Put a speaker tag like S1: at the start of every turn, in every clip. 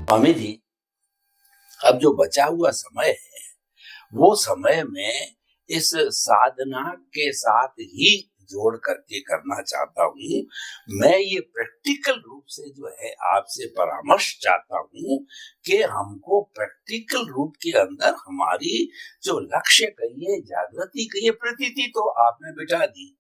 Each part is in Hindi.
S1: स्वामी जी, अब जो बचा हुआ समय है, वो समय में इस साधना के साथ ही जोड़ करके करना चाहता हूँ। मैं ये प्रैक्टिकल रूप से जो है आपसे परामर्श चाहता हूँ कि हमको प्रैक्टिकल रूप के अंदर हमारी जो लक्ष्य कहिए, जागृति कहिए, प्रतीति तो आपने बिठा दी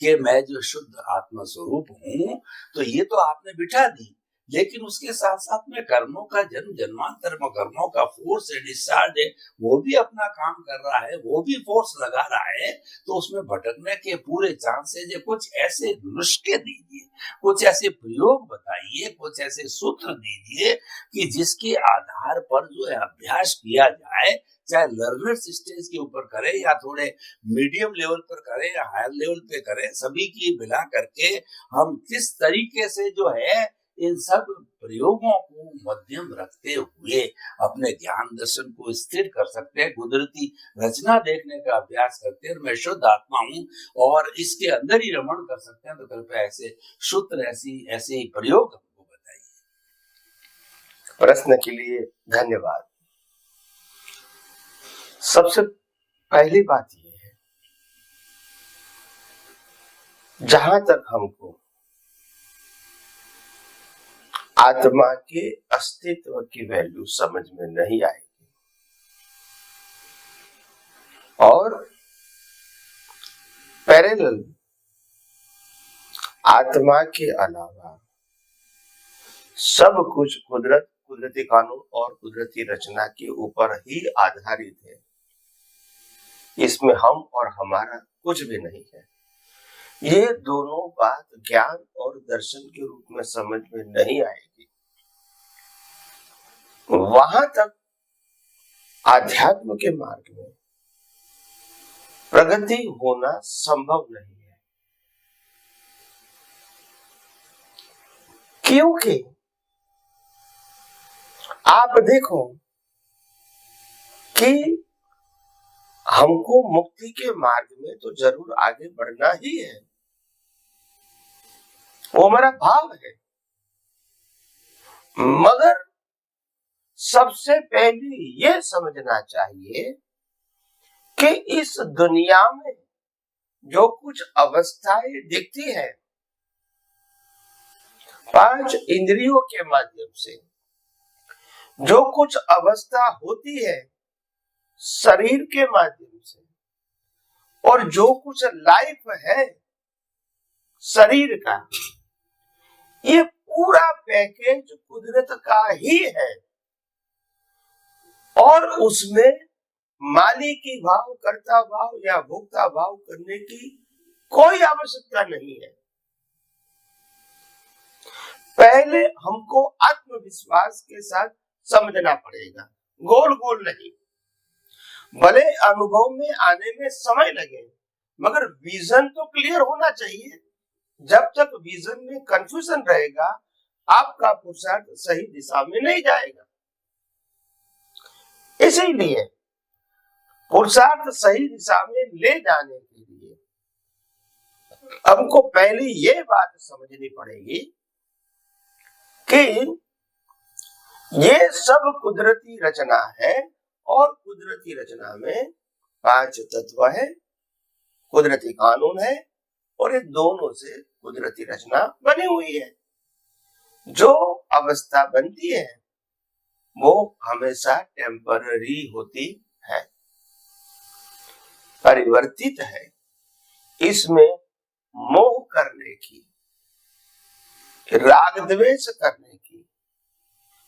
S1: कि मैं जो शुद्ध आत्मा स्वरूप हूँ, तो ये तो आपने बिठा दी। लेकिन उसके साथ-साथ में कर्मों का जन्म जन्मांतर में कर्मों का फोर्स है, डिस्चार्ज है, वो भी अपना काम कर रहा है, वो भी फोर्स लगा रहा है, तो उसमें भटकने के पूरे चांसेस है। कुछ ऐसे नुस्खे दीजिए, कुछ ऐसे प्रयोग बताइए, कुछ ऐसे सूत्र दीजिए कि जिसके आधार पर जो है अभ्यास किया जाए, चाहे लर्नर्स स्टेज के ऊपर करें या थोड़े मीडियम लेवल पर करें या हायर लेवल पे करें, सभी की मिला करके हम किस तरीके से जो है इन सब प्रयोगों को मध्यम रखते हुए अपने ज्ञान दर्शन को स्थिर कर सकते हैं, कुदरती रचना देखने का अभ्यास करते हैं और मैं शुद्ध आत्मा हूँ और इसके अंदर ही रमण कर सकते हैं। तो कृपया ऐसे सूत्र, ऐसे प्रयोग हमको बताइए।
S2: प्रश्न के लिए धन्यवाद। सबसे पहली बात यह है, जहां तक हमको आत्मा के अस्तित्व की वैल्यू समझ में नहीं आएगी और पैरेलल आत्मा के अलावा सब कुछ कुदरती कानून और कुदरती रचना के ऊपर ही आधारित है। इसमें हम और हमारा कुछ भी नहीं है। ये दोनों बात ज्ञान और दर्शन के रूप में समझ में नहीं आएगी, वहां तक आध्यात्म के मार्ग में प्रगति होना संभव नहीं है। क्योंकि आप देखो कि हमको मुक्ति के मार्ग में तो जरूर आगे बढ़ना ही है, वो हमारा भाव है, मगर सबसे पहले यह समझना चाहिए कि इस दुनिया में जो कुछ अवस्थाएं दिखती है, 5 इंद्रियों के माध्यम से जो कुछ अवस्था होती है, शरीर के माध्यम से, और जो कुछ लाइफ है शरीर का, ये पूरा पैकेज कुदरत का ही है और उसमें मालिकी भाव, कर्ता भाव या भोक्ता भाव करने की कोई आवश्यकता नहीं है। पहले हमको आत्मविश्वास के साथ समझना पड़ेगा, गोल गोल नहीं। भले अनुभव में आने में समय लगे, मगर विजन तो क्लियर होना चाहिए। जब तक विजन में कंफ्यूजन रहेगा, आपका पुरुषार्थ सही दिशा में नहीं जाएगा। इसीलिए पुरुषार्थ सही दिशा में ले जाने के लिए हमको पहले ये बात समझनी पड़ेगी कि ये सब कुदरती रचना है और कुदरती रचना में 5 तत्व है, कुदरती कानून है और ये दोनों से कुदरती रचना बनी हुई है। जो अवस्था बनती है वो हमेशा टेम्पररी होती है, परिवर्तित है। इसमें मोह करने की, राग द्वेष करने की,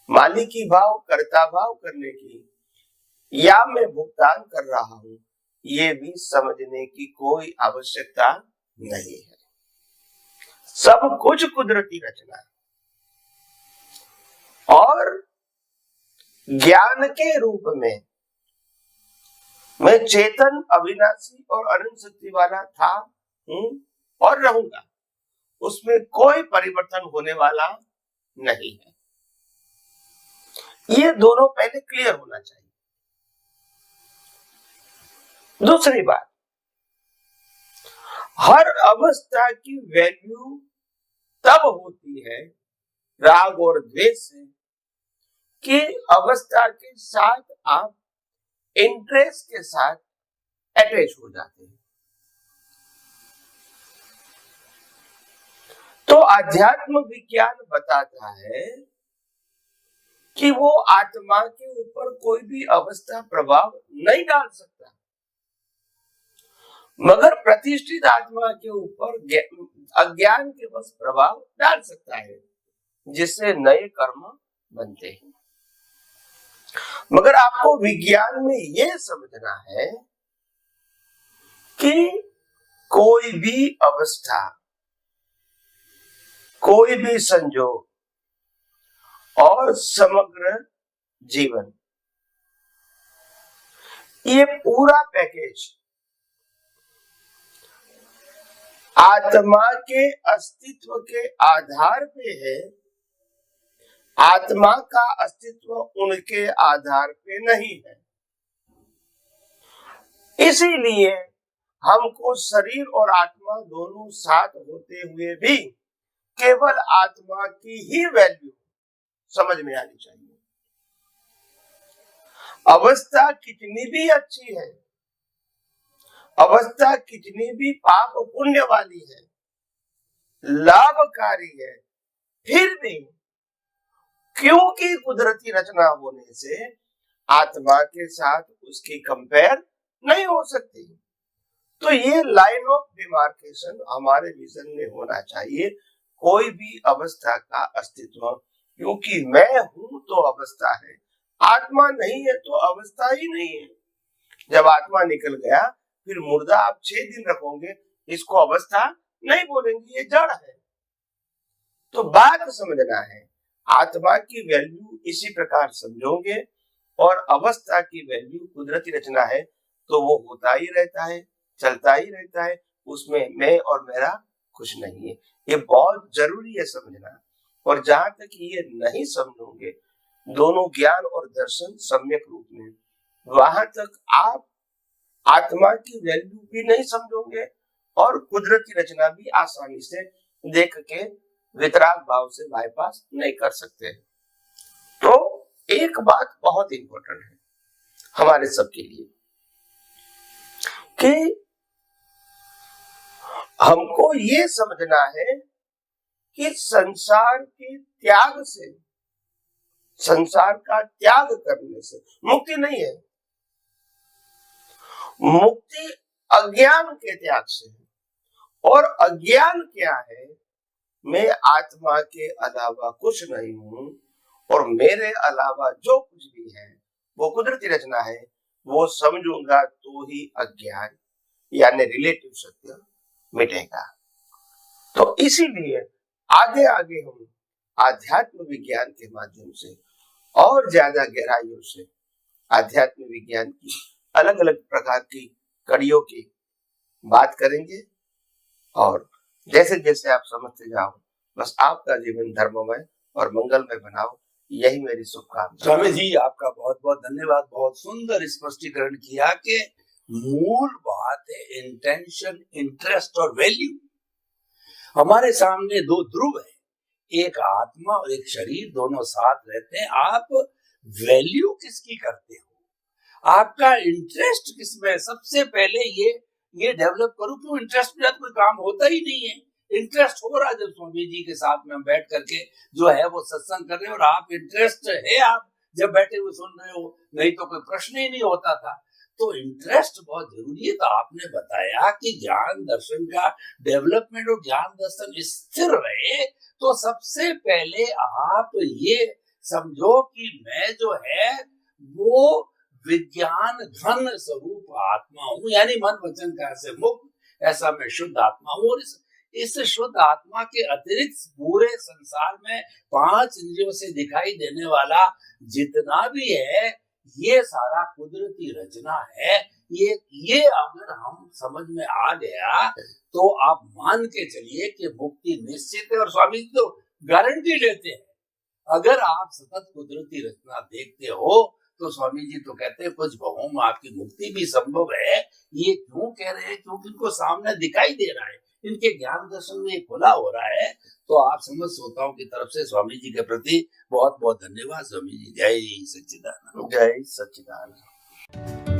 S2: मालिकी भाव, कर्ता भाव करने की, या मैं भुगतान कर रहा हूं, ये भी समझने की कोई आवश्यकता नहीं है। सब कुछ कुदरती रचना है और ज्ञान के रूप में मैं चेतन, अविनाशी और अनंत शक्ति वाला था, हूं और रहूंगा। उसमें कोई परिवर्तन होने वाला नहीं है। ये दोनों पहले क्लियर होना चाहिए। दूसरी बात, हर अवस्था की वैल्यू तब होती है राग और द्वेष से, कि अवस्था के साथ आप इंटरेस्ट के साथ अटैच हो जाते हैं। तो अध्यात्म विज्ञान बताता है कि वो आत्मा के ऊपर कोई भी अवस्था प्रभाव नहीं डाल सकता, मगर प्रतिष्ठित आत्मा के ऊपर अज्ञान के बस प्रभाव डाल सकता है, जिससे नए कर्म बनते हैं। मगर आपको विज्ञान में यह समझना है कि कोई भी अवस्था, कोई भी संजोग और समग्र जीवन, ये पूरा पैकेज आत्मा के अस्तित्व के आधार पे है। आत्मा का अस्तित्व उनके आधार पे नहीं है। इसीलिए हमको शरीर और आत्मा दोनों साथ होते हुए भी केवल आत्मा की ही वैल्यू समझ में आनी चाहिए। अवस्था कितनी भी अच्छी है, अवस्था कितनी भी पाप पुण्य वाली है, लाभकारी है, फिर भी क्योंकि कुदरती रचना होने से आत्मा के साथ उसकी कंपेयर नहीं हो सकती। तो ये लाइन ऑफ डिमार्केशन हमारे विजन में होना चाहिए। कोई भी अवस्था का अस्तित्व, क्योंकि मैं हूं तो अवस्था है, आत्मा नहीं है तो अवस्था ही नहीं है। जब आत्मा निकल गया फिर मुर्दा आप 6 दिन रखोगे, इसको अवस्था नहीं बोलेंगे, ये जड़ है। तो बात समझना है, आत्मा की वैल्यू इसी प्रकार समझोगे और अवस्था की वैल्यू कुदरती रचना है, तो वो होता ही रहता है, चलता ही रहता है, उसमें मैं और मेरा कुछ नहीं है। ये बहुत जरूरी है समझना। और जहां तक ये नहीं समझोगे दोनों ज्ञान और दर्शन सम्यक रूप में, वहां तक आप आत्मा की वैल्यू भी नहीं समझोगे और कुदरती रचना भी आसानी से देख के वितराग भाव से बाईपास नहीं कर सकते। तो एक बात बहुत इंपॉर्टेंट है हमारे सबके लिए कि हमको ये समझना है कि संसार के त्याग से, संसार का त्याग करने से मुक्ति नहीं है। मुक्ति अज्ञान के त्याग से है। और अज्ञान क्या है? मैं आत्मा के अलावा कुछ नहीं हूं और मेरे अलावा जो कुछ भी है वो कुदरती रचना है, वो समझूंगा तो ही अज्ञान यानी रिलेटिव सत्य मिटेगा। तो इसीलिए आगे आगे हम आध्यात्म विज्ञान के माध्यम से और ज्यादा गहराइयों से आध्यात्म विज्ञान की अलग अलग प्रकार की कड़ियों की बात करेंगे। और जैसे जैसे आप समझते जाओ, बस आपका जीवन धर्ममय और मंगलमय बनाओ, यही मेरी शुभकामना।
S1: स्वामी जी, आपका बहुत बहुत धन्यवाद। बहुत सुंदर स्पष्टीकरण किया कि मूल बात है इंटेंशन, इंटरेस्ट और वैल्यू। हमारे सामने दो ध्रुव है, एक आत्मा और एक शरीर, दोनों साथ रहते हैं। आप वैल्यू किसकी करते हो, आपका इंटरेस्ट किसमें? सबसे पहले ये डेवलप करो। क्यों? इंटरेस्ट के साथ कोई काम होता ही नहीं है। इंटरेस्ट हो रहा है जब स्वामी जी के साथ में बैठ करके जो है वो सत्संग कर रहे हो और आप इंटरेस्ट है, आप जब बैठे हुए सुन रहे हो, नहीं तो कोई प्रश्न ही नहीं होता था। तो इंटरेस्ट बहुत जरूरी है। तो आपने बताया कि ज्ञान दर्शन का डेवलपमेंट और ज्ञान दर्शन स्थिर रहे, तो सबसे पहले आप ये समझो कि मैं जो है वो विज्ञान घन स्वरूप आत्मा हूं, यानी मन वचन काया से मुक्त, ऐसा मैं शुद्ध आत्मा हूं। और इस शुद्ध आत्मा के अतिरिक्त पूरे संसार में 5 इंद्रियों से दिखाई देने वाला जितना भी है, ये सारा कुदरती रचना है। ये अगर हम समझ में आ गया तो आप मान के चलिए कि मुक्ति निश्चित है। और स्वामी जी तो गारंटी लेते हैं, अगर आप सतत कुदरती रचना देखते हो तो स्वामी जी तो कहते हैं कुछ भावों में आपकी मुक्ति भी संभव है। ये क्यों कह रहे हैं? क्योंकि इनको सामने दिखाई दे रहा है। इनके ज्ञान दर्शन में खुला हो रहा है। तो आप समझ श्रोताओं की तरफ से स्वामी जी के प्रति बहुत बहुत धन्यवाद। स्वामी जी जय सच्चिदानंद।
S2: जय सच्चिदानंद।